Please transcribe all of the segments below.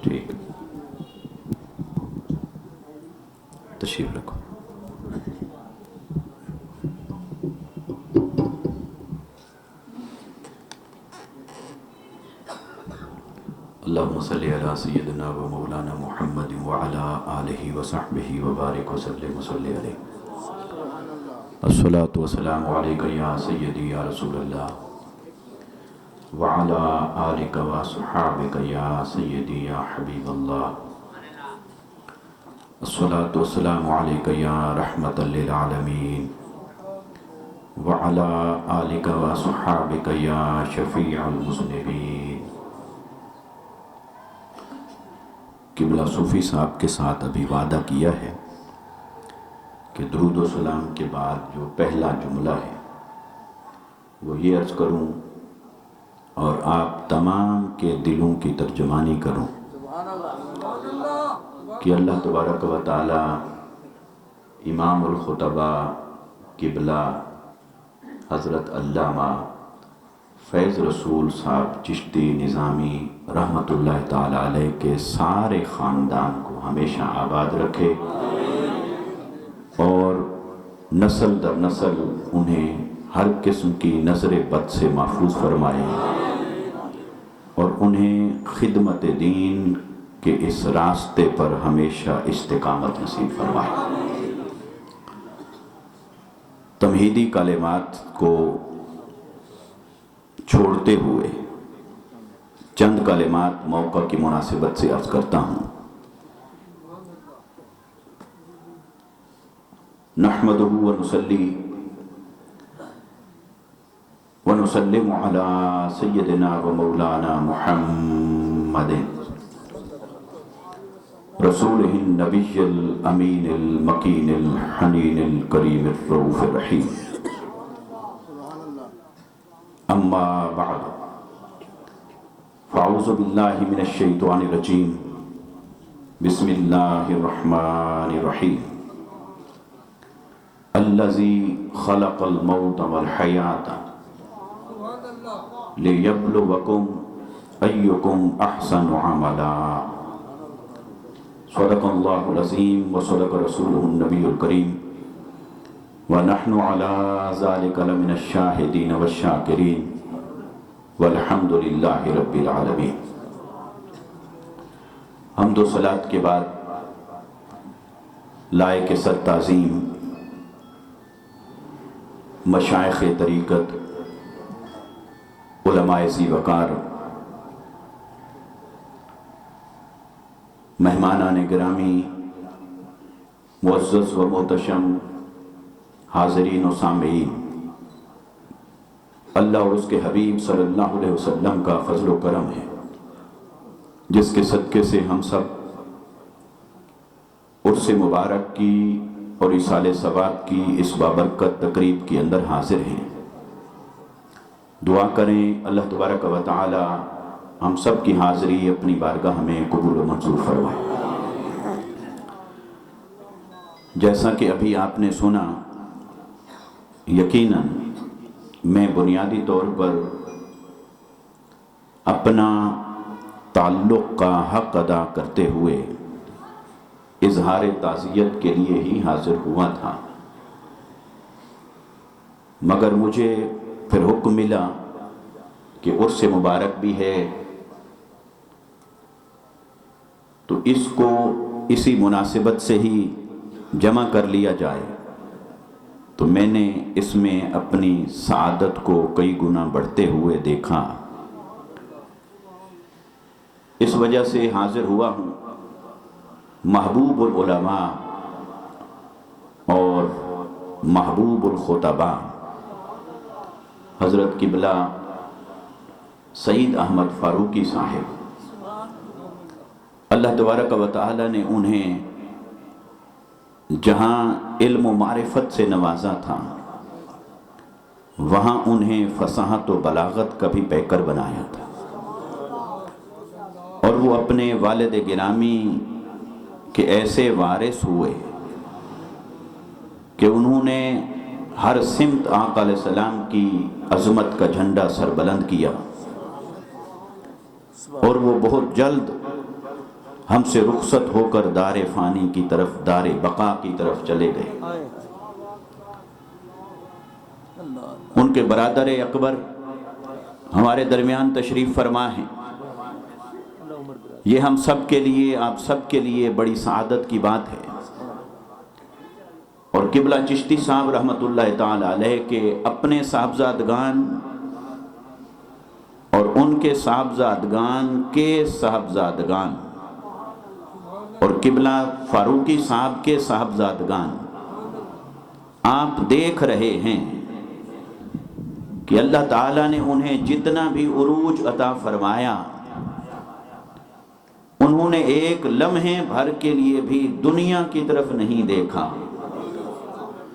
ٹھیک، تشریف رکھو۔ اللہم صلی علی سیدنا و مولانا محمد وعلی آلہ وصحبہ وبارک وسلم وصلی علیہ۔ الصلاة والسلام علیکہ یا سیدی یا رسول اللہ وعلی آلک وصحابک یا سیدی یا حبیب اللہ۔ الصلاة والسلام علیکہ یا رحمت للعالمین وعلی آلک وصحابک یا شفیع المذنبین۔ قبلہ صوفی صاحب کے ساتھ ابھی وعدہ کیا ہے کہ درود و سلام کے بعد جو پہلا جملہ ہے وہ یہ عرض کروں اور آپ تمام کے دلوں کی ترجمانی کروں کہ اللہ تبارک و تعالی امام الخطبہ قبلہ حضرت علامہ فیض رسول صاحب چشتی نظامی رحمت اللہ تعالی علیہ کے سارے خاندان کو ہمیشہ آباد رکھے اور نسل در نسل انہیں ہر قسم کی نظر بد سے محفوظ فرمائے اور انہیں خدمت دین کے اس راستے پر ہمیشہ استقامت نصیب فرمائے۔ تمہیدی کلمات کو چھوڑتے ہوئے چند کلمات موقع کی مناسبت سے عرض کرتا ہوں۔ نحمدہ ونصلی ونسلم علی سیدنا و مولانا محمد رسولہ النبی الامین المکین الحنین الکریم الرؤوف الرحیم۔ اما بعد فاعوذ باللہ من الشیطان الرجیم بسم اللہ الرحمن الرحیم۔ الذی خلق الموت والحیاة لیبلوکم ایکم احسن عملا۔ صدق اللہ العظیم وصدق رسولہ النبی الکریم وَنَحْنُ عَلَىٰ ذَلِكَ لَمِنَ الشَّاهِدِينَ وَالشَّاكِرِينَ وَالْحَمْدُ لِلَّهِ رَبِّ الْعَالَمِينَ۔ حمد و صلاة کے بعد لائق سر تعظیم مشائخ طریقت، علماء ذی وقار، مہمانان گرامی، معزز و محتشم حاضرین و سامعین، اللہ اور اس کے حبیب صلی اللہ علیہ وسلم کا فضل و کرم ہے جس کے صدقے سے ہم سب عرس مبارک کی اور ایصال ثواب کی اس بابرکت تقریب کے اندر حاضر ہیں۔ دعا کریں اللہ تبارک و تعالی ہم سب کی حاضری اپنی بارگاہ میں قبول و منظور فرمائے۔ جیسا کہ ابھی آپ نے سنا، یقیناً میں بنیادی طور پر اپنا تعلق کا حق ادا کرتے ہوئے اظہار تعزیت کے لیے ہی حاضر ہوا تھا، مگر مجھے پھر حکم ملا کہ عرس مبارک بھی ہے تو اس کو اسی مناسبت سے ہی جمع کر لیا جائے، تو میں نے اس میں اپنی سعادت کو کئی گنا بڑھتے ہوئے دیکھا۔ اس وجہ سے حاضر ہوا ہوں محبوب العلماء اور محبوب الخطباء حضرت قبلہ سعید احمد فاروقی صاحب، اللہ تبارک و تعالی نے انہیں جہاں علم و معرفت سے نوازا تھا وہاں انہیں فصاحت و بلاغت کا بھی پیکر بنایا تھا، اور وہ اپنے والد گرامی کے ایسے وارث ہوئے کہ انہوں نے ہر سمت آقا علیہ السلام کی عظمت کا جھنڈا سربلند کیا، اور وہ بہت جلد ہم سے رخصت ہو کر دار فانی کی طرف، دار بقا کی طرف چلے گئے۔ ان کے برادر اکبر ہمارے درمیان تشریف فرما ہیں۔ یہ ہم سب کے لیے، آپ سب کے لیے بڑی سعادت کی بات ہے۔ اور قبلہ چشتی صاحب رحمت اللہ تعالی علیہ کے اپنے صاحبزادگان اور ان کے صاحبزادگان کے صاحبزادگان اور قبلہ فاروقی صاحب کے صاحبزادگان، آپ دیکھ رہے ہیں کہ اللہ تعالیٰ نے انہیں جتنا بھی عروج عطا فرمایا، انہوں نے ایک لمحے بھر کے لیے بھی دنیا کی طرف نہیں دیکھا۔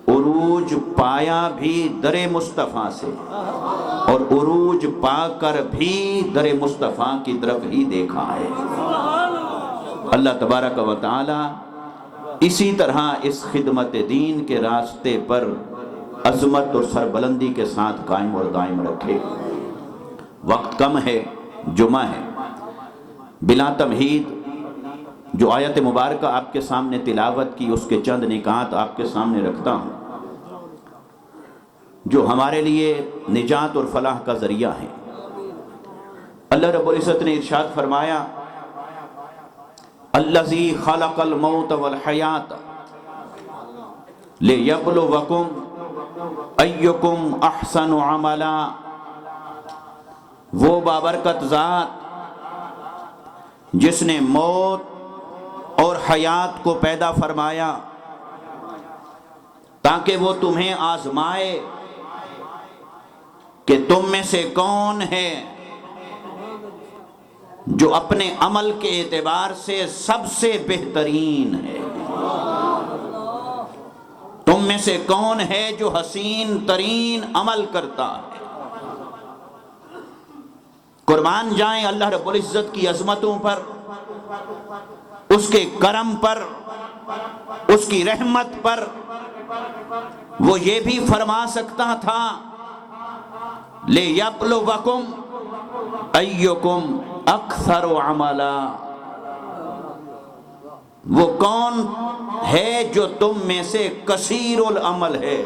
عروج پایا بھی در مصطفیٰ سے، اور عروج پا کر بھی در مصطفیٰ کی طرف ہی دیکھا ہے۔ اللہ تبارک و تعالی اسی طرح اس خدمت دین کے راستے پر عظمت اور سربلندی کے ساتھ قائم اور دائم رکھے۔ وقت کم ہے، جمعہ ہے، بلا تمہید جو آیت مبارکہ آپ کے سامنے تلاوت کی، اس کے چند نکات آپ کے سامنے رکھتا ہوں جو ہمارے لیے نجات اور فلاح کا ذریعہ ہے۔ اللہ رب العزت نے ارشاد فرمایا، الذی خلق الموت والحیات لیبلوکم ایکم احسن عملا۔ وہ بابرکت ذات جس نے موت اور حیات کو پیدا فرمایا تاکہ وہ تمہیں آزمائے کہ تم میں سے کون ہے جو اپنے عمل کے اعتبار سے سب سے بہترین ہے، تم میں سے کون ہے جو حسین ترین عمل کرتا ہے۔ قربان جائیں اللہ رب العزت کی عظمتوں پر، اس کے کرم پر، اس کی رحمت پر۔ وہ یہ بھی فرما سکتا تھا لِيَبْلُوَكُمْ أَيُّكُمْ أَكْثَرُ عَمَلًا۔ وہ کون ہے جو تم میں سے کثیر العمل ہے،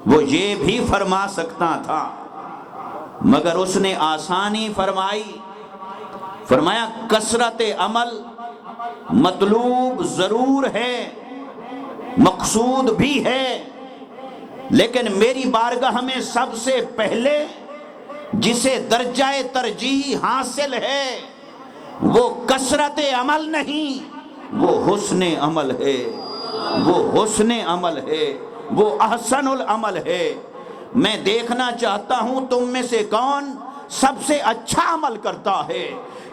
وہ یہ بھی فرما سکتا تھا، مگر اس نے آسانی فرمائی۔ فرمایا کثرت عمل مطلوب ضرور ہے، مقصود بھی ہے، لیکن میری بارگاہ میں سب سے پہلے جسے درجہ ترجیح حاصل ہے وہ کثرت عمل نہیں، وہ حسن عمل ہے، وہ حسن عمل ہے، وہ احسن العمل ہے۔ میں دیکھنا چاہتا ہوں تم میں سے کون سب سے اچھا عمل کرتا ہے،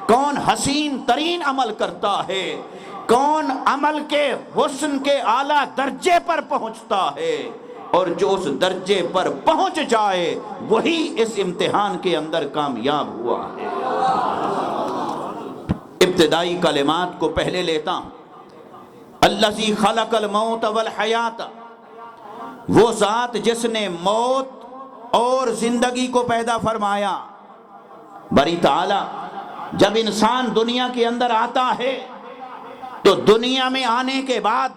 کون حسین ترین عمل کرتا ہے، کون عمل کے حسن کے اعلیٰ درجے پر پہنچتا ہے، اور جو اس درجے پر پہنچ جائے وہی اس امتحان کے اندر کامیاب ہوا ہے۔ ابتدائی کلمات کو پہلے لیتا ہوں۔ الذی خلق الموت والحیات، وہ ذات جس نے موت اور زندگی کو پیدا فرمایا۔ باری تعالی جب انسان دنیا کے اندر آتا ہے تو دنیا میں آنے کے بعد،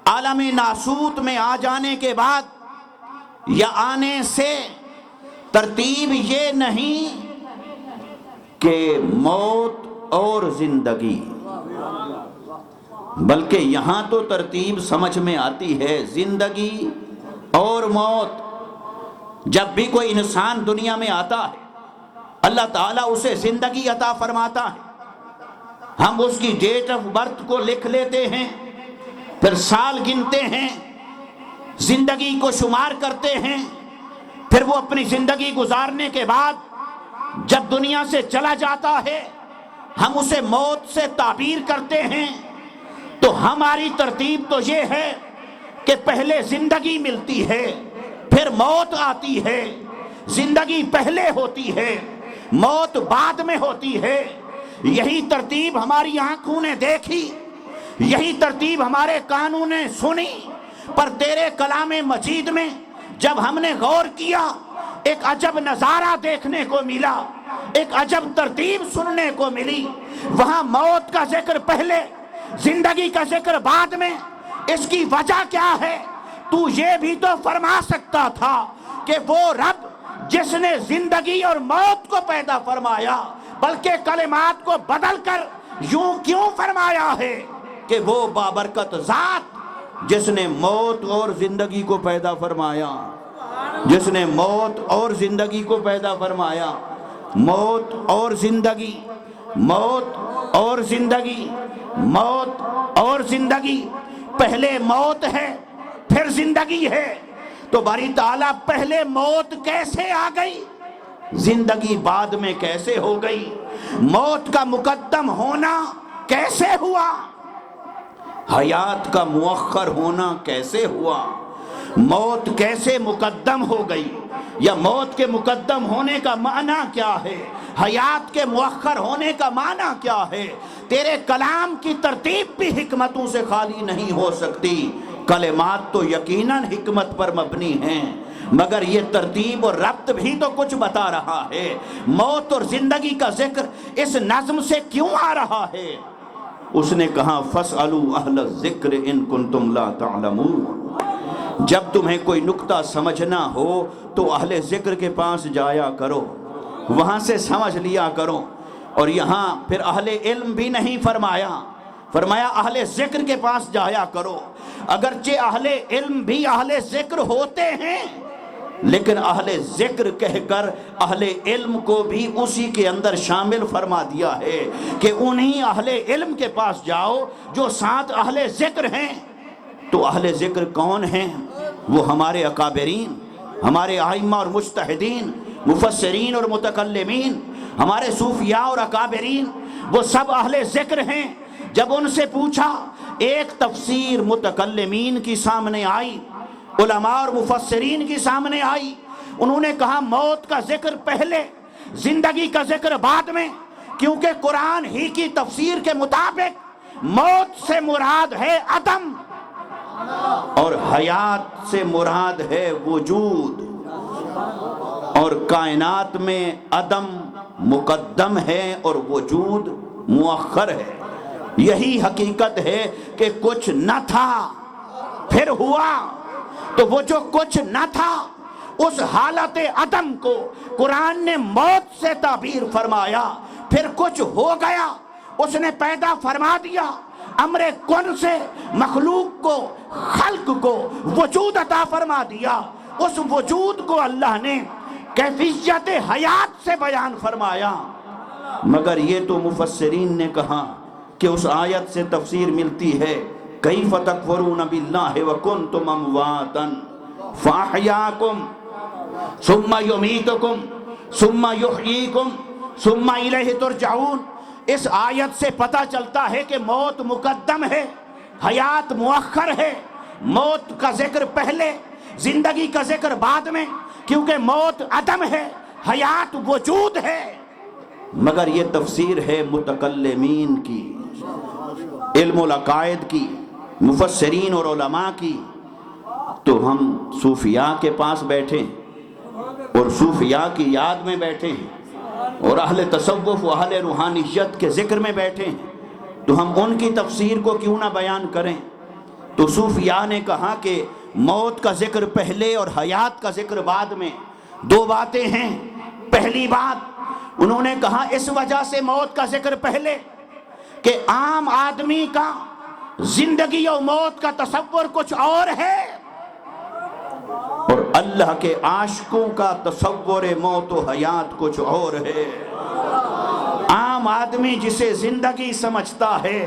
عالم ناسوت میں آ جانے کے بعد یا آنے سے ترتیب یہ نہیں کہ موت اور زندگی، بلکہ یہاں تو ترتیب سمجھ میں آتی ہے زندگی اور موت۔ جب بھی کوئی انسان دنیا میں آتا ہے اللہ تعالیٰ اسے زندگی عطا فرماتا ہے، ہم اس کی ڈیٹ آف برتھ کو لکھ لیتے ہیں، پھر سال گنتے ہیں، زندگی کو شمار کرتے ہیں، پھر وہ اپنی زندگی گزارنے کے بعد جب دنیا سے چلا جاتا ہے ہم اسے موت سے تعبیر کرتے ہیں۔ تو ہماری ترتیب تو یہ ہے کہ پہلے زندگی ملتی ہے، پھر موت آتی ہے، زندگی پہلے ہوتی ہے، موت بعد میں ہوتی ہے۔ یہی ترتیب ہماری آنکھوں نے دیکھی، یہی ترتیب ہمارے کانوں نے سنی، پر تیرے کلام مجید میں جب ہم نے غور کیا ایک عجب نظارہ دیکھنے کو ملا، ایک عجب ترتیب سننے کو ملی۔ وہاں موت کا ذکر پہلے، زندگی کا ذکر بعد میں۔ اس کی وجہ کیا ہے؟ تو یہ بھی تو فرما سکتا تھا کہ وہ رب جس نے زندگی اور موت کو پیدا فرمایا، بلکہ کلمات کو بدل کر یوں کیوں فرمایا ہے کہ وہ بابرکت ذات جس نے موت اور زندگی کو پیدا فرمایا، جس نے موت اور زندگی کو پیدا فرمایا۔ موت اور زندگی، موت اور زندگی، موت اور زندگی۔ پہلے موت ہے پھر زندگی ہے، تو باری تعالیٰ پہلے موت کیسے آ گئی، زندگی بعد میں کیسے ہو گئی؟ موت کا مقدم ہونا کیسے ہوا؟ حیات کا مؤخر ہونا کیسے ہوا؟ موت کیسے مقدم ہو گئی؟ یا موت کے مقدم ہونے کا معنی کیا ہے؟ حیات کے مؤخر ہونے کا معنی کیا ہے؟ تیرے کلام کی ترتیب بھی حکمتوں سے خالی نہیں ہو سکتی۔ کلمات تو یقیناً حکمت پر مبنی ہیں، مگر یہ ترتیب اور ربط بھی تو کچھ بتا رہا ہے۔ موت اور زندگی کا ذکر اس نظم سے کیوں آ رہا ہے؟ اس نے کہا فَاسْأَلُوا أَهْلَ الذِّكْرِ إِن كُنتُمْ لَا تَعْلَمُونَ۔ جب تمہیں کوئی نکتہ سمجھنا ہو تو اہل ذکر کے پاس جایا کرو، وہاں سے سمجھ لیا کرو۔ اور یہاں پھر اہل علم بھی نہیں فرمایا، فرمایا اہل ذکر کے پاس جایا کرو۔ اگرچہ اہل علم بھی اہل ذکر ہوتے ہیں، لیکن اہل ذکر کہہ کر اہل علم کو بھی اسی کے اندر شامل فرما دیا ہے کہ انہی اہل علم کے پاس جاؤ جو ساتھ اہل ذکر ہیں۔ تو اہل ذکر کون ہیں؟ وہ ہمارے اکابرین، ہمارے ائمہ اور مجتہدین، مفسرین اور متکلمین، ہمارے صوفیاء اور اکابرین، وہ سب اہل ذکر ہیں۔ جب ان سے پوچھا، ایک تفسیر متکلمین کی سامنے آئی، علماء اور مفسرین کی سامنے آئی، انہوں نے کہا موت کا ذکر پہلے، زندگی کا ذکر بعد میں، کیونکہ قرآن ہی کی تفسیر کے مطابق موت سے مراد ہے عدم اور حیات سے مراد ہے وجود، اور کائنات میں عدم مقدم ہے اور وجود مؤخر ہے۔ یہی حقیقت ہے کہ کچھ نہ تھا پھر ہوا، تو وہ جو کچھ نہ تھا اس حالت عدم کو قرآن نے موت سے تعبیر فرمایا۔ پھر کچھ ہو گیا، اس نے پیدا فرما دیا، امر کن سے مخلوق کو، خلق کو وجود عطا فرما دیا۔ اس وجود کو اللہ نے کیفیت حیات سے بیان فرمایا۔ مگر یہ تو مفسرین نے کہا کہ اس آیت سے تفسیر ملتی ہے کیف تکفرون باللہ وکنتم امواتا فاحیاکم ثم یمیتکم ثم یحییکم ثم الیہ ترجعون۔ اس آیت سے پتہ چلتا ہے کہ موت مقدم ہے، حیات مؤخر ہے۔ موت کا ذکر پہلے، زندگی کا ذکر بعد میں، کیونکہ موت عدم ہے، حیات وجود ہے۔ مگر یہ تفسیر ہے متکلمین کی، علم العقائد کی، مفسرین اور علماء کی۔ تو ہم صوفیاء کے پاس بیٹھے اور صوفیاء کی یاد میں بیٹھے ہیں، اور اہل تصوف و اہل روحانیت کے ذکر میں بیٹھے ہیں، تو ہم ان کی تفسیر کو کیوں نہ بیان کریں؟ تو صوفیاء نے کہا کہ موت کا ذکر پہلے اور حیات کا ذکر بعد میں، دو باتیں ہیں۔ پہلی بات انہوں نے کہا اس وجہ سے موت کا ذکر پہلے کہ عام آدمی کا زندگی اور موت کا تصور کچھ اور ہے، اور اللہ کے عاشقوں کا تصور موت و حیات کچھ اور ہے۔ عام آدمی جسے زندگی سمجھتا ہے،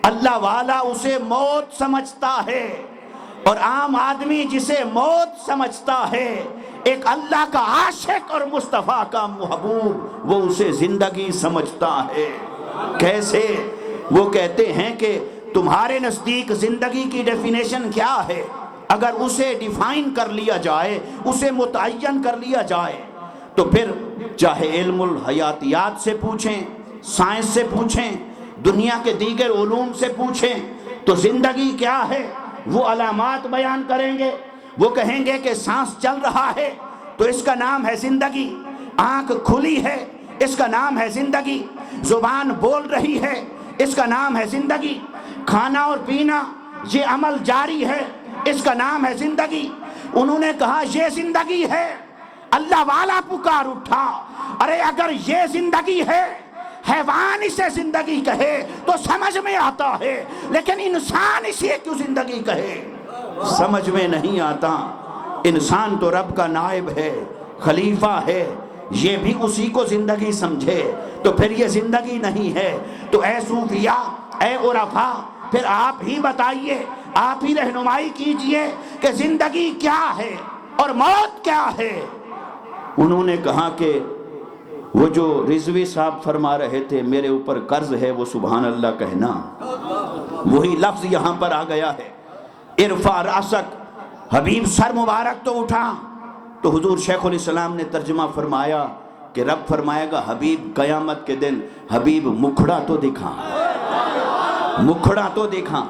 اللہ والا اسے موت سمجھتا ہے، اور عام آدمی جسے موت سمجھتا ہے، ایک اللہ کا عاشق اور مصطفیٰ کا محبوب، وہ اسے زندگی سمجھتا ہے۔ کیسے؟ وہ کہتے ہیں کہ تمہارے نزدیک زندگی کی ڈیفینیشن کیا ہے؟ اگر اسے ڈیفائن کر لیا جائے، اسے متعین کر لیا جائے، تو پھر چاہے علم الحیاتیات سے پوچھیں، سائنس سے پوچھیں، دنیا کے دیگر علوم سے پوچھیں، تو زندگی کیا ہے؟ وہ علامات بیان کریں گے. وہ کہیں گے کہ سانس چل رہا ہے تو اس کا نام ہے زندگی، آنکھ کھلی ہے اس کا نام ہے زندگی، زبان بول رہی ہے اس کا نام ہے زندگی، کھانا اور پینا یہ عمل جاری ہے اس کا نام ہے زندگی. انہوں نے کہا یہ زندگی ہے. اللہ والا پکار اٹھا، ارے اگر یہ زندگی ہے، حیوان اسے زندگی کہے تو سمجھ میں آتا ہے، لیکن انسان اسے کیوں زندگی کہے؟ سمجھ میں نہیں آتا. انسان تو رب کا نائب ہے، خلیفہ ہے، یہ بھی اسی کو زندگی سمجھے تو پھر یہ زندگی نہیں ہے. تو اے صوفیاء، اے عرفاء، پھر آپ ہی بتائیے، آپ ہی رہنمائی کیجئے کہ زندگی کیا ہے اور موت کیا ہے. انہوں نے کہا کہ وہ جو رضوی صاحب فرما رہے تھے میرے اوپر قرض ہے وہ سبحان اللہ کہنا، وہی لفظ یہاں پر آ گیا ہے. ارفع راسک، حبیب سر مبارک تو اٹھا. تو حضور شیخ الاسلام نے ترجمہ فرمایا کہ رب فرمائے گا حبیب قیامت کے دن حبیب مکھڑا تو دکھا، مکھڑا تو دکھا.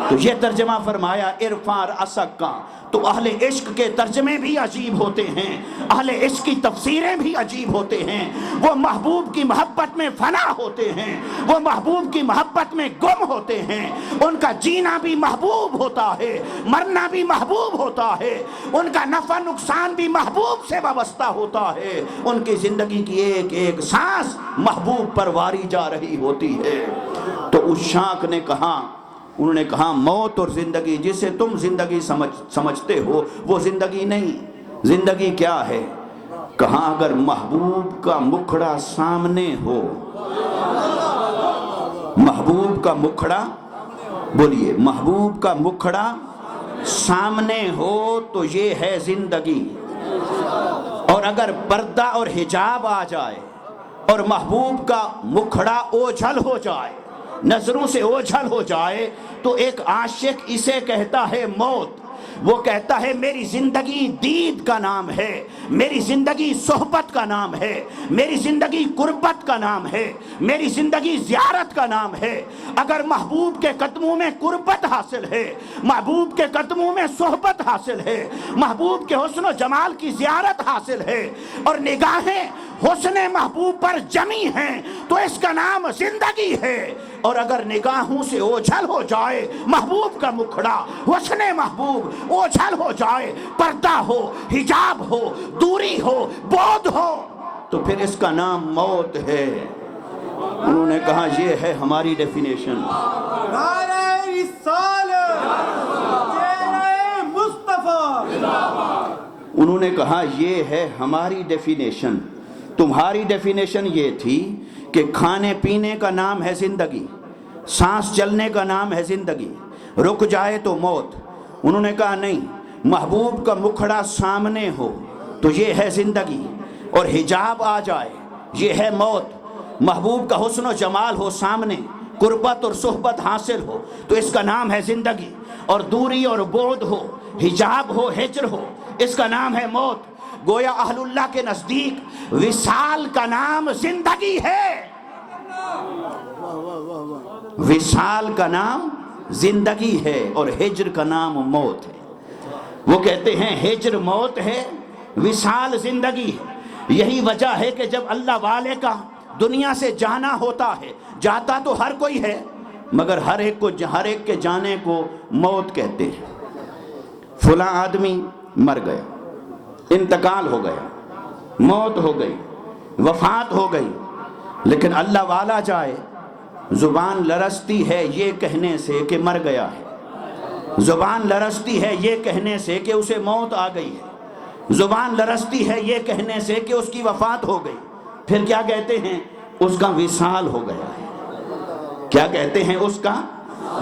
تو یہ ترجمہ فرمایا ارفع راسک کا. تو اہل عشق کے ترجمے بھی عجیب ہوتے ہیں، اہل عشق کی تفسیریں بھی عجیب ہوتے ہیں. وہ محبوب کی محبت میں فنا ہوتے ہیں، وہ محبوب کی محبت میں گم ہوتے ہیں. ان کا جینا بھی محبوب ہوتا ہے، مرنا بھی محبوب ہوتا ہے، ان کا نفع نقصان بھی محبوب سے وابستہ ہوتا ہے. ان کی زندگی کی ایک ایک سانس محبوب پر واری جا رہی ہوتی ہے. تو عشاق نے کہا، انہوں نے کہا موت اور زندگی جسے تم زندگی سمجھتے ہو وہ زندگی نہیں. زندگی کیا ہے؟ کہا اگر محبوب کا مکھڑا سامنے ہو، محبوب کا مکھڑا، بولیے، محبوب کا مکھڑا سامنے ہو تو یہ ہے زندگی. اور اگر پردہ اور حجاب آ جائے اور محبوب کا مکھڑا اوجھل ہو جائے، نظروں سے اوجھل ہو جائے، تو ایک عاشق اسے کہتا ہے موت. وہ کہتا ہے میری زندگی دید کا نام ہے، میری زندگی صحبت کا نام ہے، میری زندگی قربت کا نام ہے، میری زندگی زیارت کا نام ہے. اگر محبوب کے قدموں میں قربت حاصل ہے، محبوب کے قدموں میں صحبت حاصل ہے، محبوب کے حسن و جمال کی زیارت حاصل ہے، اور نگاہیں حسن محبوب پر جمی ہیں، تو اس کا نام زندگی ہے. اور اگر نگاہوں سے اوجھل ہو جائے محبوب کا مکھڑا، حسن محبوب اوجھل ہو جائے، پردہ ہو، حجاب ہو، دوری ہو، بعد ہو، تو پھر اس کا نام موت ہے. انہوں نے کہا یہ ہے ہماری ڈیفینیشن. نعرہ رسالت، نعرہ مصطفیٰ. انہوں نے کہا یہ ہے ہماری ڈیفینیشن. تمہاری ڈیفینیشن یہ تھی کہ کھانے پینے کا نام ہے زندگی، سانس چلنے کا نام ہے زندگی، رک جائے تو موت. انہوں نے کہا نہیں، محبوب کا مکھڑا سامنے ہو تو یہ ہے زندگی، اور حجاب آ جائے یہ ہے موت. محبوب کا حسن و جمال ہو سامنے، قربت اور صحبت حاصل ہو تو اس کا نام ہے زندگی، اور دوری اور بعد ہو، حجاب ہو، ہجر ہو، اس کا نام ہے موت. گویا اہل اللہ کے نزدیک وصال کا نام زندگی ہے، وصال کا نام زندگی ہے، اور ہجر کا نام موت ہے. وہ کہتے ہیں ہجر موت ہے، وصال زندگی ہے. یہی وجہ ہے کہ جب اللہ والے کا دنیا سے جانا ہوتا ہے، جاتا تو ہر کوئی ہے مگر ہر ایک کے جانے کو موت کہتے ہیں. فلاں آدمی مر گیا، انتقال ہو گیا، موت ہو گئی، وفات ہو گئی. لیکن اللہ والا جائے، زبان لرزتی ہے یہ کہنے سے کہ مر گیا ہے، زبان لرزتی ہے یہ کہنے سے کہ اسے موت آ گئی ہے، زبان لرزتی ہے یہ کہنے سے کہ اس کی وفات ہو گئی. پھر کیا کہتے ہیں؟ اس کا وصال ہو گیا ہے. کیا کہتے ہیں؟ اس کا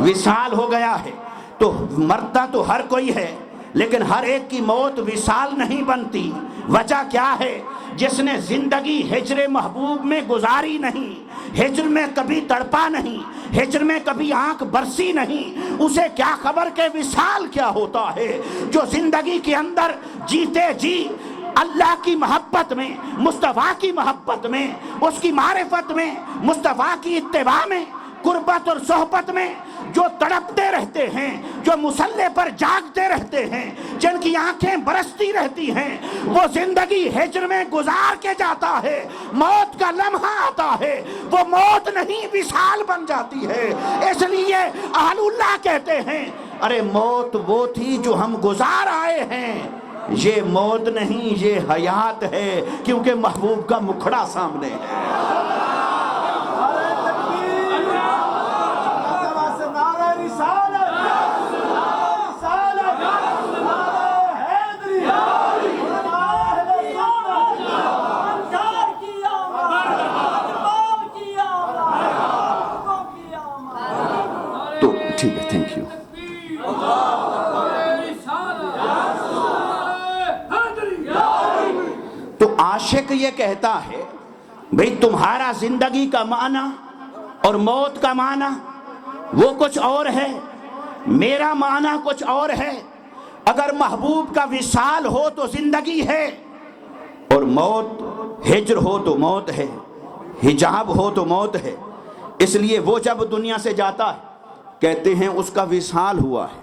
وصال ہو گیا ہے. تو مرتا تو ہر کوئی ہے لیکن ہر ایک کی موت وصال نہیں بنتی. وجہ کیا ہے؟ جس نے زندگی ہجر محبوب میں گزاری نہیں، ہجر میں کبھی تڑپا نہیں، ہجر میں کبھی آنکھ برسی نہیں، اسے کیا خبر کہ وصال کیا ہوتا ہے. جو زندگی کے اندر جیتے جی اللہ کی محبت میں، مصطفیٰ کی محبت میں، اس کی معرفت میں، مصطفیٰ کی اتباع میں قربت اور صحبت میں جو تڑپتے رہتے ہیں، جو مصلے پر جاگتے رہتے ہیں، جن کی آنکھیں برستی رہتی ہیں، وہ زندگی ہجر میں گزار کے جاتا ہے، موت کا لمحہ آتا ہے، وہ موت نہیں وصال بن جاتی ہے۔ اس لیے اہل اللہ کہتے ہیں ارے موت وہ تھی جو ہم گزار آئے ہیں، یہ موت نہیں یہ حیات ہے، کیونکہ محبوب کا مکھڑا سامنے ہے۔ تو ٹھیک ہے، تھینک یو۔ تو عاشق یہ کہتا ہے بھئی تمہارا زندگی کا معنی اور موت کا معنی وہ کچھ اور ہے، میرا معنی کچھ اور ہے۔ اگر محبوب کا وصال ہو تو زندگی ہے، اور موت ہجر ہو تو موت ہے، حجاب ہو تو موت ہے۔ اس لیے وہ جب دنیا سے جاتا ہے کہتے ہیں اس کا وصال ہوا ہے۔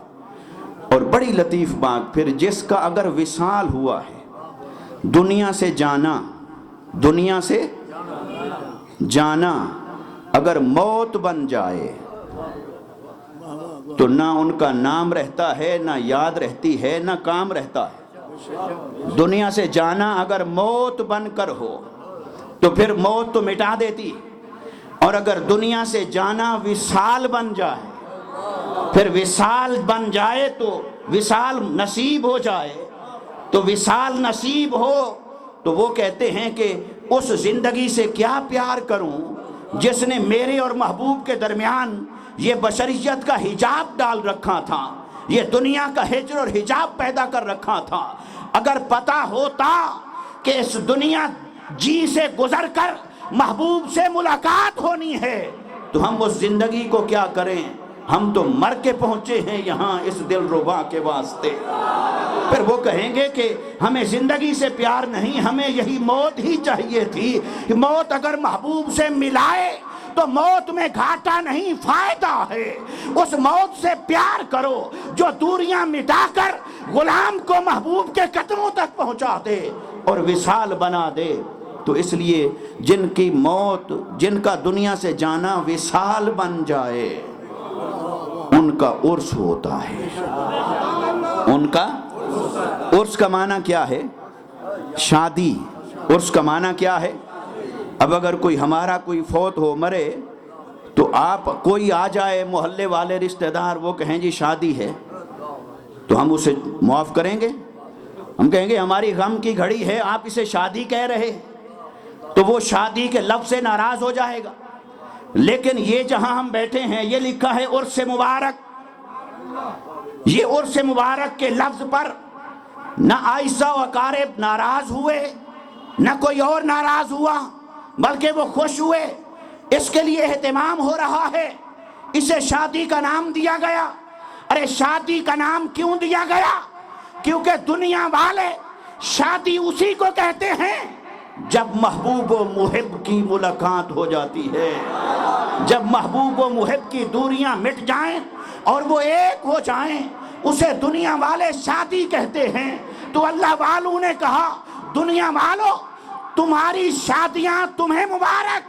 اور بڑی لطیف بات، پھر جس کا اگر وصال ہوا ہے، دنیا سے جانا، دنیا سے جانا اگر موت بن جائے تو نہ ان کا نام رہتا ہے، نہ یاد رہتی ہے، نہ کام رہتا ہے۔ دنیا سے جانا اگر موت بن کر ہو تو پھر موت تو مٹا دیتی، اور اگر دنیا سے جانا وصال بن جائے، پھر وصال بن جائے تو وصال نصیب ہو جائے تو وصال نصیب ہو تو وہ کہتے ہیں کہ اس زندگی سے کیا پیار کروں جس نے میرے اور محبوب کے درمیان یہ بشریت کا حجاب ڈال رکھا تھا، یہ دنیا کا ہجر اور حجاب پیدا کر رکھا تھا۔ اگر پتہ ہوتا کہ اس دنیا جی سے گزر کر محبوب سے ملاقات ہونی ہے تو ہم اس زندگی کو کیا کریں، ہم تو مر کے پہنچے ہیں یہاں اس دل ربا کے واسطے۔ پھر وہ کہیں گے کہ ہمیں زندگی سے پیار نہیں، ہمیں یہی موت ہی چاہیے تھی۔ موت اگر محبوب سے ملائے تو موت میں گھاٹا نہیں فائدہ ہے۔ اس موت سے پیار کرو جو دوریاں مٹا کر غلام کو محبوب کے قدموں تک پہنچا دے اور وصال بنا دے۔ تو اس لیے جن کی موت، جن کا دنیا سے جانا وصال بن جائے، ان کا عرس ہوتا ہے۔ ان کا عرس کا معنی کیا ہے؟ شادی۔ عرس کا معنی کیا ہے؟ اب اگر کوئی ہمارا کوئی فوت ہو، مرے، تو آپ کوئی آ جائے محلے والے رشتہ دار، وہ کہیں جی شادی ہے، تو ہم اسے معاف کریں گے؟ ہم کہیں گے ہماری غم کی گھڑی ہے، آپ اسے شادی کہہ رہے، تو وہ شادی کے لفظ سے ناراض ہو جائے گا۔ لیکن یہ جہاں ہم بیٹھے ہیں یہ لکھا ہے عرس مبارک، یہ عرس مبارک کے لفظ پر نہ عائشہ و اقارب ناراض ہوئے، نہ کوئی اور ناراض ہوا، بلکہ وہ خوش ہوئے۔ اس کے لیے اہتمام ہو رہا ہے، اسے شادی کا نام دیا گیا۔ ارے شادی کا نام کیوں دیا گیا؟ کیونکہ دنیا والے شادی اسی کو کہتے ہیں جب محبوب و محب کی ملاقات ہو جاتی ہے، جب محبوب و محب کی دوریاں مٹ جائیں اور وہ ایک ہو جائیں، اسے دنیا والے شادی کہتے ہیں۔ تو اللہ والوں نے کہا دنیا والوں تمہاری شادیاں تمہیں مبارک،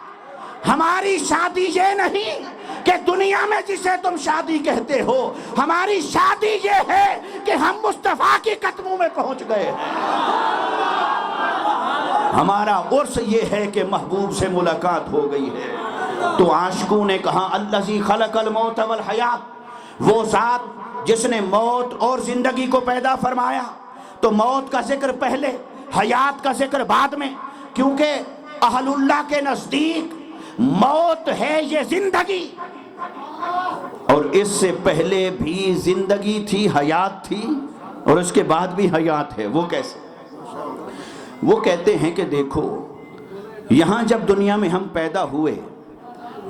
ہماری شادی یہ نہیں کہ دنیا میں جسے تم شادی کہتے ہو، ہماری شادی یہ ہے کہ ہم مصطفیٰ کی قدموں میں پہنچ گئے ہیں۔ ہمارا عرس یہ ہے کہ محبوب سے ملاقات ہو گئی ہے۔ تو عاشقوں نے کہا الذی خلق الموت والحیات، وہ ذات جس نے موت اور زندگی کو پیدا فرمایا۔ تو موت کا ذکر پہلے، حیات کا ذکر بعد میں، کیونکہ اہل اللہ کے نزدیک موت ہے یہ زندگی، اور اس سے پہلے بھی زندگی تھی، حیات تھی، اور اس کے بعد بھی حیات ہے۔ وہ کیسے؟ وہ کہتے ہیں کہ دیکھو یہاں جب دنیا میں ہم پیدا ہوئے،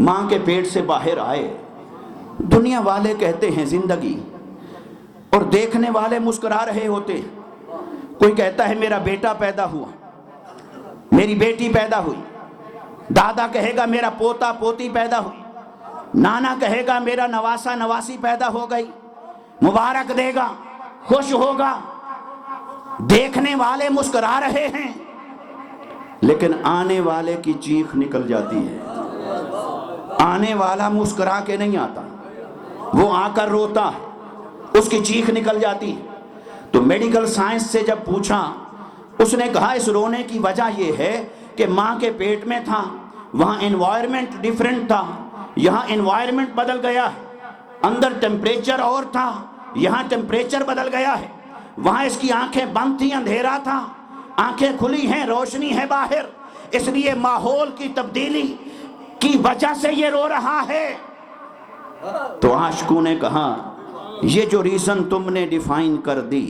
ماں کے پیٹ سے باہر آئے، دنیا والے کہتے ہیں زندگی، اور دیکھنے والے مسکرا رہے ہوتے ہیں۔ کوئی کہتا ہے میرا بیٹا پیدا ہوا، میری بیٹی پیدا ہوئی، دادا کہے گا میرا پوتا پوتی پیدا ہوئی، نانا کہے گا میرا نواسا نواسی پیدا ہو گئی، مبارک دے گا، خوش ہوگا، دیکھنے والے مسکرا رہے ہیں، لیکن آنے والے کی چیخ نکل جاتی ہے۔ آنے والا مسکرا کے نہیں آتا، وہ آ کر روتا ہے، اس کی چیخ نکل جاتی ہے۔ تو میڈیکل سائنس سے جب پوچھا، اس نے کہا اس رونے کی وجہ یہ ہے کہ ماں کے پیٹ میں تھا، وہاں انوائرمنٹ ڈیفرنٹ تھا، یہاں انوائرمنٹ بدل گیا ہے، اندر ٹیمپریچر اور تھا، یہاں ٹیمپریچر بدل گیا ہے، وہاں اس کی آنکھیں بند تھیں، اندھیرا تھا، آنکھیں کھلی ہیں، روشنی ہے باہر، اس لیے ماحول کی تبدیلی کی وجہ سے یہ رو رہا ہے۔ تو عاشقوں نے کہا یہ جو ریزن تم نے ڈیفائن کر دی،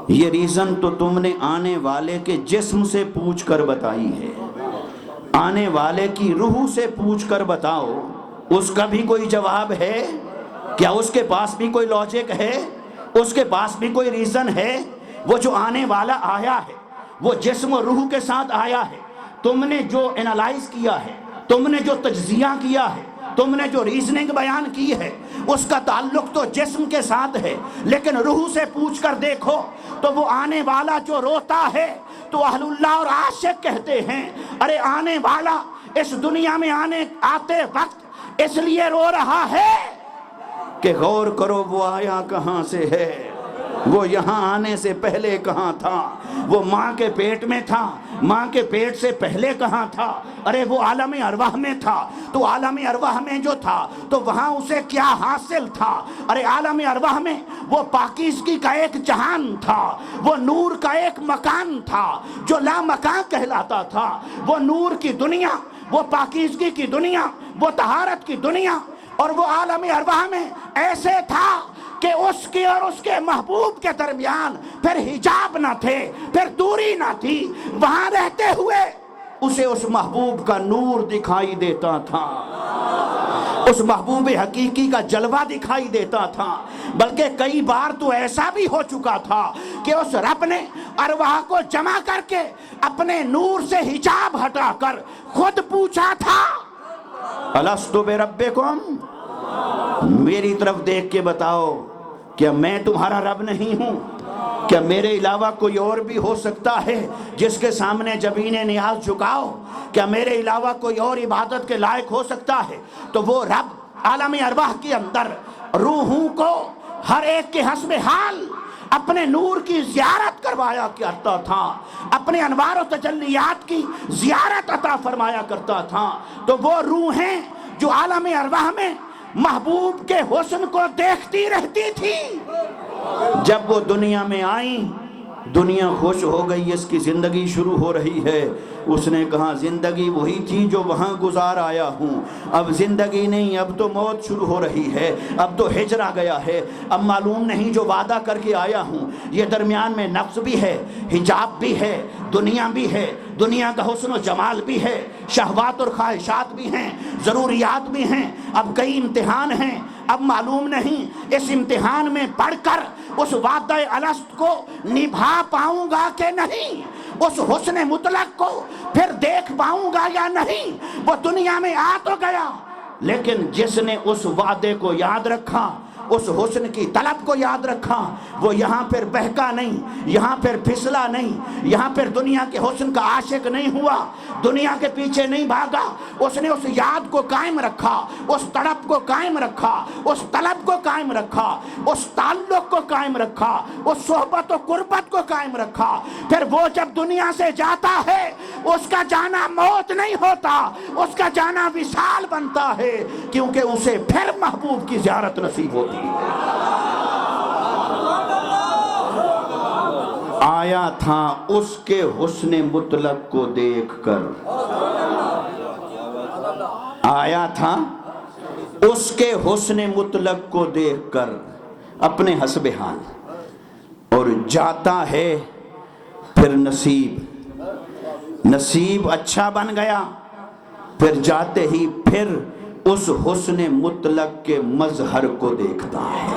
یہ ریزن تو تم نے آنے والے کے جسم سے پوچھ کر بتائی ہے، آنے والے کی روح سے پوچھ کر بتاؤ، اس کا بھی کوئی جواب ہے کیا؟ اس کے پاس بھی کوئی لاجک ہے؟ اس کے پاس بھی کوئی ریزن ہے؟ وہ جو آنے والا آیا ہے وہ جسم و روح کے ساتھ آیا ہے، تم نے جو انالائز کیا ہے، تم نے جو تجزیہ کیا ہے، تم نے جو ریزننگ بیان کی ہے، اس کا تعلق تو جسم کے ساتھ ہے، لیکن روح سے پوچھ کر دیکھو تو وہ آنے والا جو روتا ہے تو اہل اللہ اور عاشق کہتے ہیں ارے آنے والا اس دنیا میں آتے وقت اس لیے رو رہا ہے کہ غور کرو وہ آیا کہاں سے ہے، وہ یہاں آنے سے پہلے کہاں تھا، وہ ماں کے پیٹ میں تھا، ماں کے پیٹ سے پہلے کہاں تھا، ارے وہ عالم ارواح میں تھا، تو عالم ارواح میں جو تھا تو وہاں اسے کیا حاصل تھا، ارے عالم ارواح میں وہ پاکیزگی کا ایک جہان تھا، وہ نور کا ایک مکان تھا جو لا مکان کہلاتا تھا، وہ نور کی دنیا، وہ پاکیزگی کی دنیا، وہ طہارت کی دنیا، اور وہ عالم ارواح میں ایسے تھا کہ اس کے اور اس کے محبوب کے درمیان پھر حجاب نہ تھے، پھر دوری نہ تھی، وہاں رہتے ہوئے اسے اس محبوب کا نور دکھائی دیتا تھا، اس محبوب حقیقی کا جلوہ دکھائی دیتا تھا، بلکہ کئی بار تو ایسا بھی ہو چکا تھا کہ اس رب نے ارواح کو جمع کر کے اپنے نور سے حجاب ہٹا کر خود پوچھا تھا الست بربکم، میری طرف دیکھ کے بتاؤ کیا میں تمہارا رب نہیں ہوں؟ کیا میرے علاوہ کوئی اور بھی ہو سکتا ہے جس کے سامنے جبین نیاز جھکاؤ؟ کیا میرے علاوہ کوئی اور عبادت کے لائق ہو سکتا ہے؟ تو وہ رب عالم ارواح کے اندر روحوں کو ہر ایک کے حسب حال اپنے نور کی زیارت کروایا کرتا تھا، اپنے انوار و تجلیات کی زیارت عطا فرمایا کرتا تھا۔ تو وہ روحیں جو عالم ارواح میں محبوب کے حسن کو دیکھتی رہتی تھی، جب وہ دنیا میں آئیں دنیا خوش ہو گئی، اس کی زندگی شروع ہو رہی ہے۔ اس نے کہا زندگی وہی تھی جو وہاں گزار آیا ہوں، اب زندگی نہیں، اب تو موت شروع ہو رہی ہے، اب تو ہجر آ گیا ہے، اب معلوم نہیں جو وعدہ کر کے آیا ہوں یہ درمیان میں نقص بھی ہے، حجاب بھی ہے، دنیا بھی ہے، دنیا کا حسن و جمال بھی ہے، شہوات اور خواہشات بھی ہیں، ضروریات بھی ہیں، اب کئی امتحان ہیں، اب معلوم نہیں اس امتحان میں پڑھ کر اس وعدہ الست کو نبھا پاؤں گا کہ نہیں، اس حسن مطلق کو پھر دیکھ پاؤں گا یا نہیں۔ وہ دنیا میں آ تو گیا، لیکن جس نے اس وعدے کو یاد رکھا، اس حسن کی طلب کو یاد رکھا، وہ یہاں پھر بہکا نہیں، یہاں پھر پھسلا نہیں، یہاں پھر دنیا کے حسن کا عاشق نہیں ہوا، دنیا کے پیچھے نہیں بھاگا، اس نے اس یاد کو قائم رکھا، اس تڑپ کو قائم رکھا، اس طلب کو قائم رکھا، اس تعلق کو قائم رکھا، اس صحبت و قربت کو قائم رکھا۔ پھر وہ جب دنیا سے جاتا ہے اس کا جانا موت نہیں ہوتا، اس کا جانا وصال بنتا ہے، کیونکہ اسے پھر محبوب کی زیارت نصیب ہوتی ہے۔ آیا تھا اس کے حسن مطلق کو دیکھ کر، آیا تھا اس کے حسن مطلق کو دیکھ کر اپنے حسب حال، اور جاتا ہے پھر نصیب اچھا بن گیا، پھر جاتے ہی پھر اس حسن مطلق کے مظہر کو دیکھتا ہے،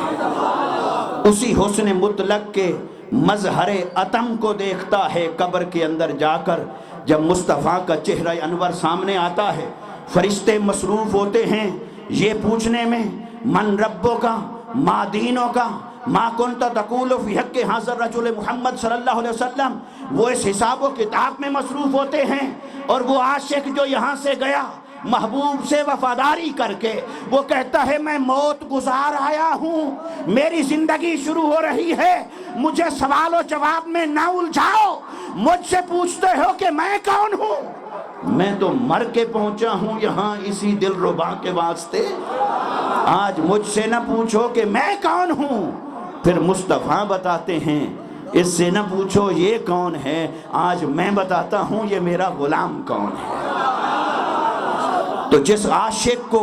اسی حسن مطلق کے مظہر اتم کو دیکھتا ہے۔ قبر کے اندر جا کر جب مصطفیٰ کا چہرہ انور سامنے آتا ہے، فرشتے مصروف ہوتے ہیں یہ پوچھنے میں من ربوں کا، ما دینوں کا، ما کنت تقول فی حق حاضر رجل محمد صلی اللہ علیہ وسلم، وہ اس حساب و کتاب میں مصروف ہوتے ہیں، اور وہ عاشق جو یہاں سے گیا محبوب سے وفاداری کر کے وہ کہتا ہے میں موت گزار آیا ہوں، میری زندگی شروع ہو رہی ہے، مجھے سوال و جواب میں نہ الجھاؤ، مجھ سے پوچھتے ہو کہ میں کون ہوں، میں تو مر کے پہنچا ہوں یہاں اسی دلربا کے واسطے، آج مجھ سے نہ پوچھو کہ میں کون ہوں۔ پھر مصطفیٰ بتاتے ہیں اس سے نہ پوچھو یہ کون ہے، آج میں بتاتا ہوں یہ میرا غلام کون ہے۔ تو جس عاشق کو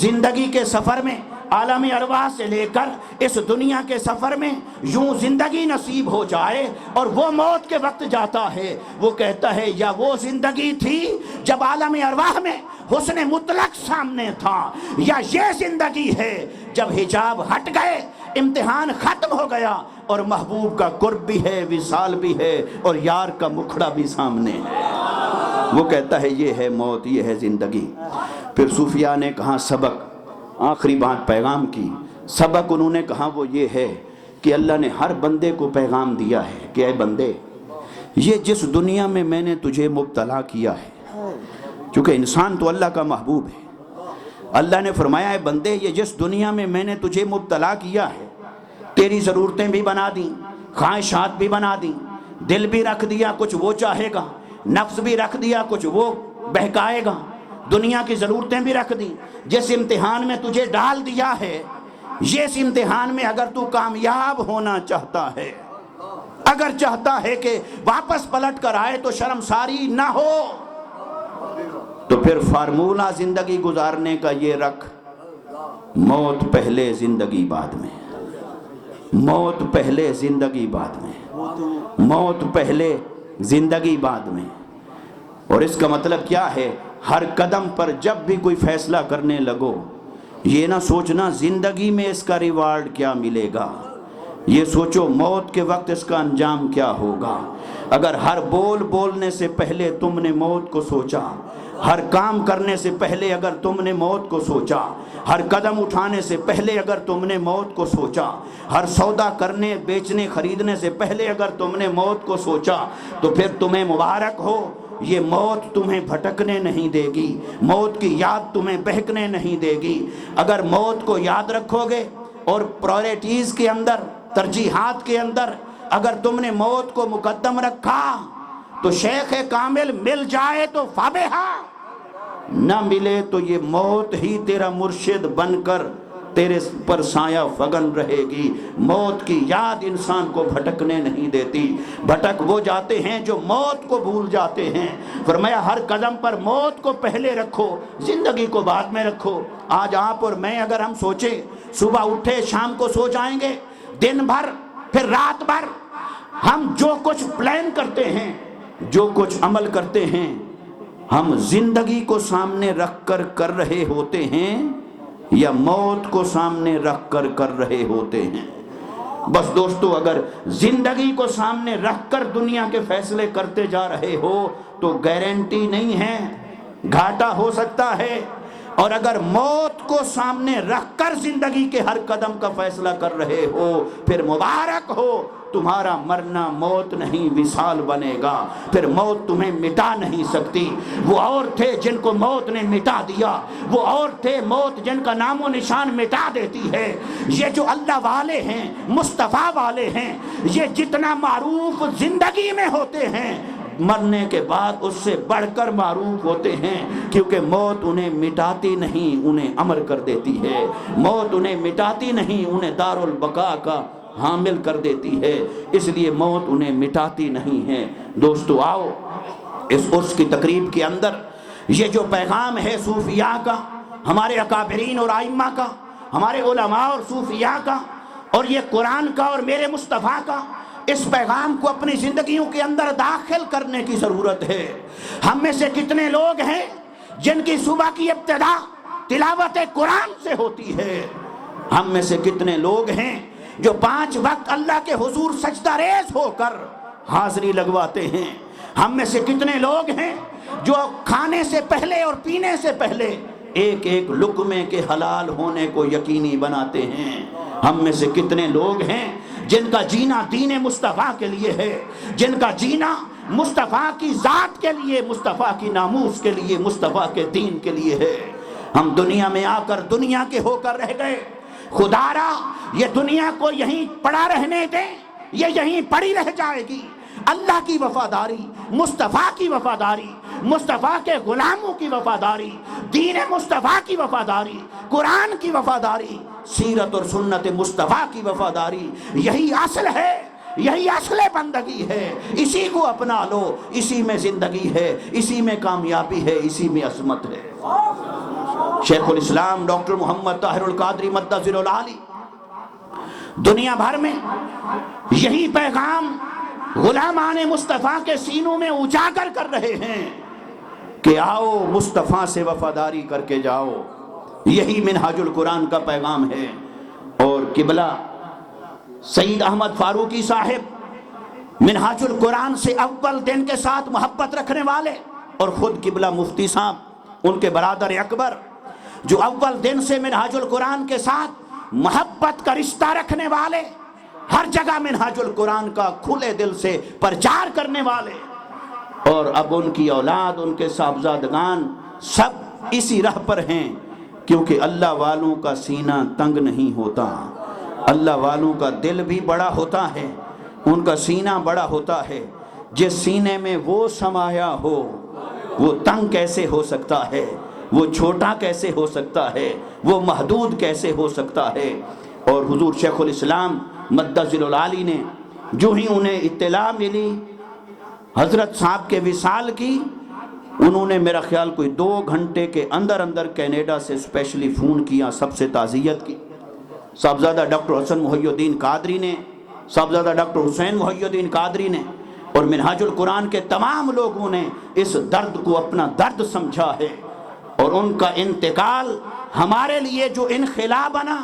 زندگی کے سفر میں عالم ارواح سے لے کر اس دنیا کے سفر میں یوں زندگی نصیب ہو جائے اور وہ موت کے وقت جاتا ہے، وہ کہتا ہے یا وہ زندگی تھی جب عالم ارواح میں حسن مطلق سامنے تھا، یا یہ زندگی ہے جب حجاب ہٹ گئے، امتحان ختم ہو گیا اور محبوب کا قرب بھی ہے، وصال بھی ہے، اور یار کا مکھڑا بھی سامنے ہے۔ وہ کہتا ہے یہ ہے موت، یہ ہے زندگی۔ پھر صوفیاء نے کہا سبق، آخری بات پیغام کی، سبق انہوں نے کہا وہ یہ ہے کہ اللہ نے ہر بندے کو پیغام دیا ہے کہ اے بندے، یہ جس دنیا میں میں نے تجھے مبتلا کیا ہے، چونکہ انسان تو اللہ کا محبوب ہے، اللہ نے فرمایا ہے بندے یہ جس دنیا میں میں نے تجھے مبتلا کیا ہے، تیری ضرورتیں بھی بنا دیں، خواہشات بھی بنا دیں، دل بھی رکھ دیا کچھ وہ چاہے گا، نفس بھی رکھ دیا کچھ وہ بہکائے گا، دنیا کی ضرورتیں بھی رکھ دیں، جس امتحان میں تجھے ڈال دیا ہے، اس امتحان میں اگر تو کامیاب ہونا چاہتا ہے، اگر چاہتا ہے کہ واپس پلٹ کر آئے تو شرمساری نہ ہو، تو پھر فارمولہ زندگی گزارنے کا یہ رکھ، موت پہلے زندگی بعد میں، موت پہلے زندگی بعد میں، موت پہلے زندگی بعد میں۔ اور اس کا مطلب کیا ہے؟ ہر قدم پر جب بھی کوئی فیصلہ کرنے لگو یہ نہ سوچنا زندگی میں اس کا ریوارڈ کیا ملے گا، یہ سوچو موت کے وقت اس کا انجام کیا ہوگا۔ اگر ہر بول بولنے سے پہلے تم نے موت کو سوچا، ہر کام کرنے سے پہلے اگر تم نے موت کو سوچا، ہر قدم اٹھانے سے پہلے اگر تم نے موت کو سوچا، ہر سودا کرنے بیچنے خریدنے سے پہلے اگر تم نے موت کو سوچا، تو پھر تمہیں مبارک ہو، یہ موت تمہیں بھٹکنے نہیں دے گی، موت کی یاد تمہیں بہکنے نہیں دے گی۔ اگر موت کو یاد رکھو گے اور پرائورٹیز کے اندر، ترجیحات کے اندر اگر تم نے موت کو مقدم رکھا تو شیخ کامل مل جائے تو فابہا، نہ ملے تو یہ موت ہی تیرا مرشد بن کر تیرے پر سایہ فگن رہے گی۔ موت کی یاد انسان کو بھٹکنے نہیں دیتی، بھٹک وہ جاتے ہیں جو موت کو بھول جاتے ہیں۔ فرمایا ہر قدم پر موت کو پہلے رکھو، زندگی کو بعد میں رکھو۔ آج آپ اور میں اگر ہم سوچیں، صبح اٹھے شام کو سو جائیں گے، دن بھر پھر رات بھر ہم جو کچھ پلان کرتے ہیں، جو کچھ عمل کرتے ہیں، ہم زندگی کو سامنے رکھ کر کر رہے ہوتے ہیں یا موت کو سامنے رکھ کر کر رہے ہوتے ہیں؟ بس دوستو، اگر زندگی کو سامنے رکھ کر دنیا کے فیصلے کرتے جا رہے ہو تو گارنٹی نہیں ہے، گھاٹا ہو سکتا ہے، اور اگر موت کو سامنے رکھ کر زندگی کے ہر قدم کا فیصلہ کر رہے ہو پھر مبارک ہو، تمہارا مرنا موت نہیں وصال بنے گا، پھر موت تمہیں مٹا نہیں سکتی۔ وہ اور تھے جن کو موت نے مٹا دیا، وہ اور تھے موت جن کا نام و نشان مٹا دیتی ہے۔ یہ جو اللہ والے ہیں، مصطفیٰ والے ہیں، یہ جتنا معروف زندگی میں ہوتے ہیں مرنے کے بعد اس سے بڑھ کر معروف ہوتے ہیں، کیونکہ موت انہیں مٹاتی نہیں، انہیں امر کر دیتی ہے۔ موت انہیں مٹاتی نہیں، انہیں دارالبقاء کا حامل کر دیتی ہے، اس لیے موت انہیں مٹاتی نہیں ہے۔ دوستو آؤ اس عرس کی تقریب کے اندر یہ جو پیغام ہے صوفیاء کا، ہمارے اکابرین اور ائمہ کا، ہمارے علماء اور صوفیاء کا، اور یہ قرآن کا اور میرے مصطفیٰ کا، اس پیغام کو اپنی زندگیوں کے اندر داخل کرنے کی ضرورت ہے۔ ہم میں سے کتنے لوگ ہیں جن کی صبح کی ابتدا تلاوت قرآن سے ہوتی ہے؟ ہم میں سے کتنے لوگ ہیں جو 5 وقت اللہ کے حضور سجدہ ریز ہو کر حاضری لگواتے ہیں؟ ہم میں سے کتنے لوگ ہیں جو کھانے سے پہلے اور پینے سے پہلے ایک ایک لقمے کے حلال ہونے کو یقینی بناتے ہیں۔ ہم میں سے کتنے لوگ ہیں جن کا جینا دین مصطفیٰ کے لیے ہے، جن کا جینا مصطفیٰ کی ذات کے لیے، مصطفیٰ کی ناموس کے لیے، مصطفیٰ کے دین کے لیے ہے۔ ہم دنیا میں آ کر دنیا کے ہو کر رہ گئے۔ خدا را یہ دنیا کو یہیں پڑا رہنے دیں، یہ یہیں پڑی رہ جائے گی۔ اللہ کی وفاداری، مصطفیٰ کی وفاداری، مصطفیٰ کے غلاموں کی وفاداری، دین مصطفیٰ کی وفاداری، قرآن کی وفاداری، سیرت اور سنت مصطفیٰ کی وفاداری، یہی اصل ہے، یہی اصل بندگی ہے۔ اسی کو اپنا لو، اسی میں زندگی ہے، اسی میں کامیابی ہے، اسی میں عظمت ہے۔ شیخ الاسلام ڈاکٹر محمد طاہر القادری مدثر العالی دنیا بھر میں یہی پیغام غلامان مصطفیٰ کے سینوں میں اجاگر کر رہے ہیں کہ آؤ مصطفیٰ سے وفاداری کر کے جاؤ۔ یہی منہاج القرآن کا پیغام ہے۔ اور قبلہ سید احمد فاروقی صاحب منہاج القرآن سے اول دن کے ساتھ محبت رکھنے والے، اور خود قبلہ مفتی صاحب ان کے برادر اکبر جو اول دن سے منہاج القرآن کے ساتھ محبت کا رشتہ رکھنے والے، ہر جگہ منہاج القرآن کا کھلے دل سے پرچار کرنے والے، اور اب ان کی اولاد، ان کے صاحبزادگان سب اسی راہ پر ہیں، کیونکہ اللہ والوں کا سینہ تنگ نہیں ہوتا، اللہ والوں کا دل بھی بڑا ہوتا ہے، ان کا سینہ بڑا ہوتا ہے۔ جس سینے میں وہ سمایا ہو وہ تنگ کیسے ہو سکتا ہے، وہ چھوٹا کیسے ہو سکتا ہے، وہ محدود کیسے ہو سکتا ہے۔ اور حضور شیخ الاسلام مدثر العالی نے جو ہی انہیں اطلاع ملی حضرت صاحب کے وصال کی، انہوں نے میرا خیال کوئی 2 گھنٹے کے اندر اندر کینیڈا سے اسپیشلی فون کیا، سب سے تعزیت کی۔ صاحبزادہ ڈاکٹر حسن محی الدین قادری نے، صاحبزادہ ڈاکٹر حسین محی الدین قادری نے، اور منہاج القرآن کے تمام لوگوں نے اس درد کو اپنا درد سمجھا ہے۔ اور ان کا انتقال ہمارے لیے جو انخلا بنا،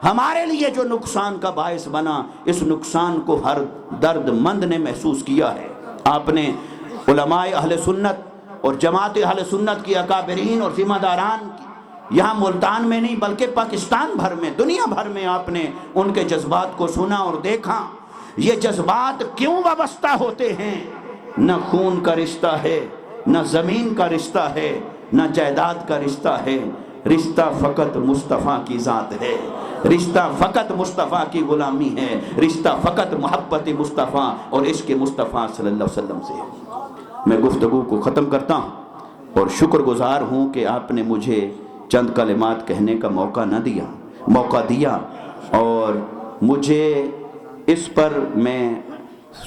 ہمارے لیے جو نقصان کا باعث بنا، اس نقصان کو ہر درد مند نے محسوس کیا ہے۔ آپ نے علماء اہل سنت اور جماعت اہل سنت کی اکابرین اور ذمہ داران کی، یہاں ملتان میں نہیں بلکہ پاکستان بھر میں، دنیا بھر میں آپ نے ان کے جذبات کو سنا اور دیکھا۔ یہ جذبات کیوں وابستہ ہوتے ہیں؟ نہ خون کا رشتہ ہے، نہ زمین کا رشتہ ہے، نہ جائیداد کا رشتہ ہے، رشتہ فقط مصطفیٰ کی ذات ہے، رشتہ فقط مصطفیٰ کی غلامی ہے، رشتہ فقط محبت مصطفیٰ اور عشق مصطفیٰ صلی اللہ علیہ وسلم سے۔ میں گفتگو کو ختم کرتا ہوں اور شکر گزار ہوں کہ آپ نے مجھے چند کلمات کہنے کا موقع دیا، اور مجھے اس پر میں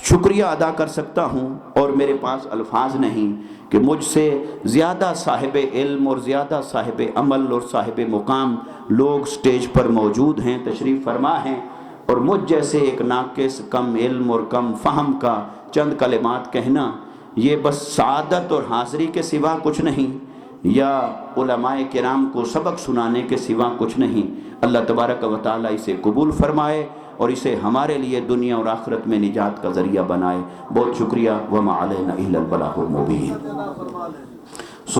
شکریہ ادا کر سکتا ہوں، اور میرے پاس الفاظ نہیں کہ مجھ سے زیادہ صاحب علم اور زیادہ صاحب عمل اور صاحب مقام لوگ سٹیج پر موجود ہیں، تشریف فرما ہیں، اور مجھ جیسے ایک ناقص، کم علم اور کم فہم کا چند کلمات کہنا یہ بس سعادت اور حاضری کے سوا کچھ نہیں، یا علماء کرام کو سبق سنانے کے سوا کچھ نہیں۔ اللہ تبارک و تعالیٰ اسے قبول فرمائے اور اسے ہمارے لیے دنیا اور آخرت میں نجات کا ذریعہ بنائے۔ بہت شکریہ۔ وما علینا الا البلاغ المبین۔